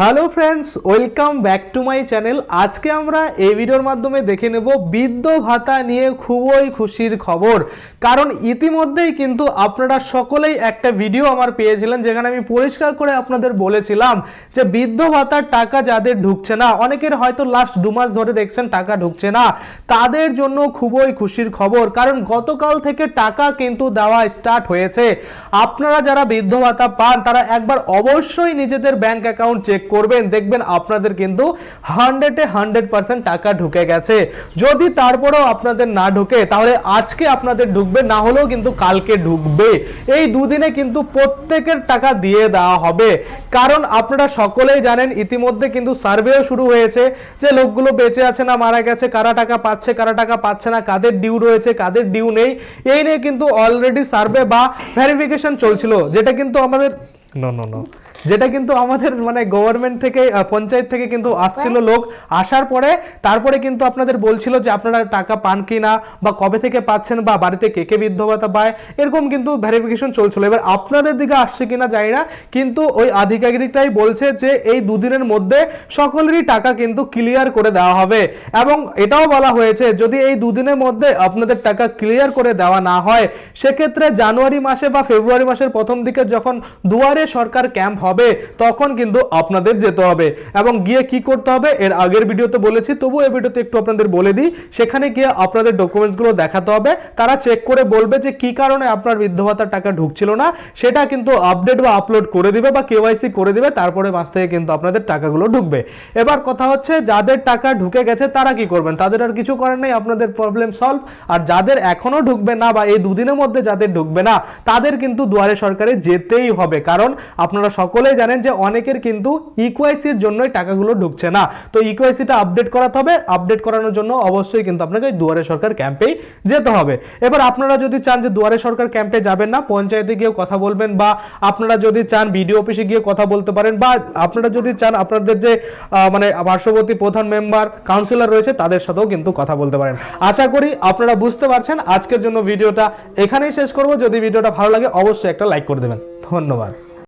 Hello friends, welcome back to my channel. আজকে আমরা এই ভিডিওর মাধ্যমে দেখে নেব বৃদ্ধ ভাতা নিয়ে খুবই খুশির খবর। কারণ ইতিমধ্যেই কিন্তু আপনারা সকলেই একটা ভিডিও আমার পেয়েছিলেন, যেখানে আমি পরিষ্কার করে আপনাদের বলেছিলাম যে বৃদ্ধ ভাতার টাকা যাদের ঢুকছে না, অনেকের হয়তো লাস্ট 2 মাস ধরে দেখছেন টাকা ঢুকছে না, তাদের জন্য খুবই খুশির খবর। কারণ গতকাল থেকে টাকা কিন্তু দেওয়া স্টার্ট হয়েছে। আপনারা যারা বৃদ্ধ ভাতা পান তারা একবার অবশ্যই নিজেদের ব্যাংক অ্যাকাউন্ট চেক করবেন, দেখবেন আপনাদের কিন্তু 100% টাকা ঢুকে গেছে। যদি তারপরেও আপনাদের না ঢুকে, তাহলে আজকে আপনাদের ঢুকবে, না হলেও কিন্তু কালকে ঢুকবে। এই দুদিনে কিন্তু প্রত্যেকের টাকা দিয়ে দেওয়া হবে। কারণ আপনারা সকলেই জানেন ইতিমধ্যে কিন্তু সার্ভেও শুরু হয়েছে যে লোকগুলো বেঁচে আছে না মারা গেছে, কারা টাকা পাচ্ছে কারা টাকা পাচ্ছে না, কাদের ডিউ রয়েছে কাদের ডিউ নেই, এই নিয়ে কিন্তু অলরেডি সার্ভে বা ভেরিফিকেশন চলছিল, যেটা কিন্তু আমাদের যেটা কিন্তু আমাদের মানে গভর্নমেন্ট থেকে পঞ্চায়েত থেকে কিন্তু আসছিল লোক, আসার পরে তারপরে কিন্তু আপনাদের বলছিল যে আপনারা টাকা পান কি না বা কবে থেকে পাচ্ছেন বা বাড়িতে কে কে বৃদ্ধ ভাতা পায়, এরকম কিন্তু ভেরিফিকেশন চলছিল। এবার আপনাদের দিকে আসছে কিনা জানি না, কিন্তু ওই আধিকারিকটাই বলছে যে এই দুদিনের মধ্যে সকলেরই টাকা কিন্তু ক্লিয়ার করে দেওয়া হবে। এবং এটাও বলা হয়েছে যদি এই দুদিনের মধ্যে আপনাদের টাকা ক্লিয়ার করে দেওয়া না হয়, সেক্ষেত্রে জানুয়ারি মাসে বা ফেব্রুয়ারি মাসের প্রথম দিকে যখন দুয়ারে সরকার ক্যাম্প হবে, তখন কিন্তু আপনাদের যেতে হবে। এবং গিয়ে কি করতে হবে এর আগের ভিডিওতে বলেছি, তবু এই ভিডিওতে একটু আপনাদের বলে দিই। সেখানে গিয়ে আপনাদের ডকুমেন্টসগুলো দেখাতে হবে, তারা চেক করে বলবে যে কি কারণে আপনার বৃদ্ধ ভাতার টাকা ঢুকছিল না, সেটা কিন্তু আপডেট বা আপলোড করে দিবে বা কেওয়াইসি করে দিবে, তারপরে মাস থেকে কিন্তু আপনাদের টাকাগুলো ঢুকবে। এবার কথা হচ্ছে যাদের টাকা ঢুকে গেছে তারা কি করবেন, তাদের আর কিছু করার নেই, আপনাদের প্রবলেম সলভ। আর যাদের এখনো ঢুকবে না বা এই দুদিনের মধ্যে যাদের ঢুকবে না, তাদের কিন্তু দুয়ারে সরকারে যেতেই হবে। কারণ আপনারা সকলেই জানেন যে অনেকের কিন্তু ইকোয়াইসির জন্যই টাকাগুলো ঢুকছে না। তো ইকোয়াইসিটা আপডেট করাতে হবে, আপডেট করানোর জন্য অবশ্যই কিন্তু আপনাকে দুয়ারে সরকার ক্যাম্পেই যেতে হবে। এবার আপনারা যদি চান যে দুয়ারে সরকার ক্যাম্পে যাবেন না, পঞ্চায়েতে গিয়ে কথা বলবেন, বা আপনারা যদি চান বিডিও অফিসে গিয়ে কথা বলতে পারেন, বা আপনারা যদি চান আপনাদের যে মানে পার্শ্ববর্তী প্রধান মেম্বার কাউন্সিলর রয়েছে তাদের সাথেও কিন্তু কথা বলতে পারেন। আশা করি আপনারা বুঝতে পারছেন। আজকের জন্য ভিডিওটা এখানেই শেষ করব। যদি ভিডিওটা ভালো লাগে অবশ্যই একটা লাইক করে দেবেন। ধন্যবাদ।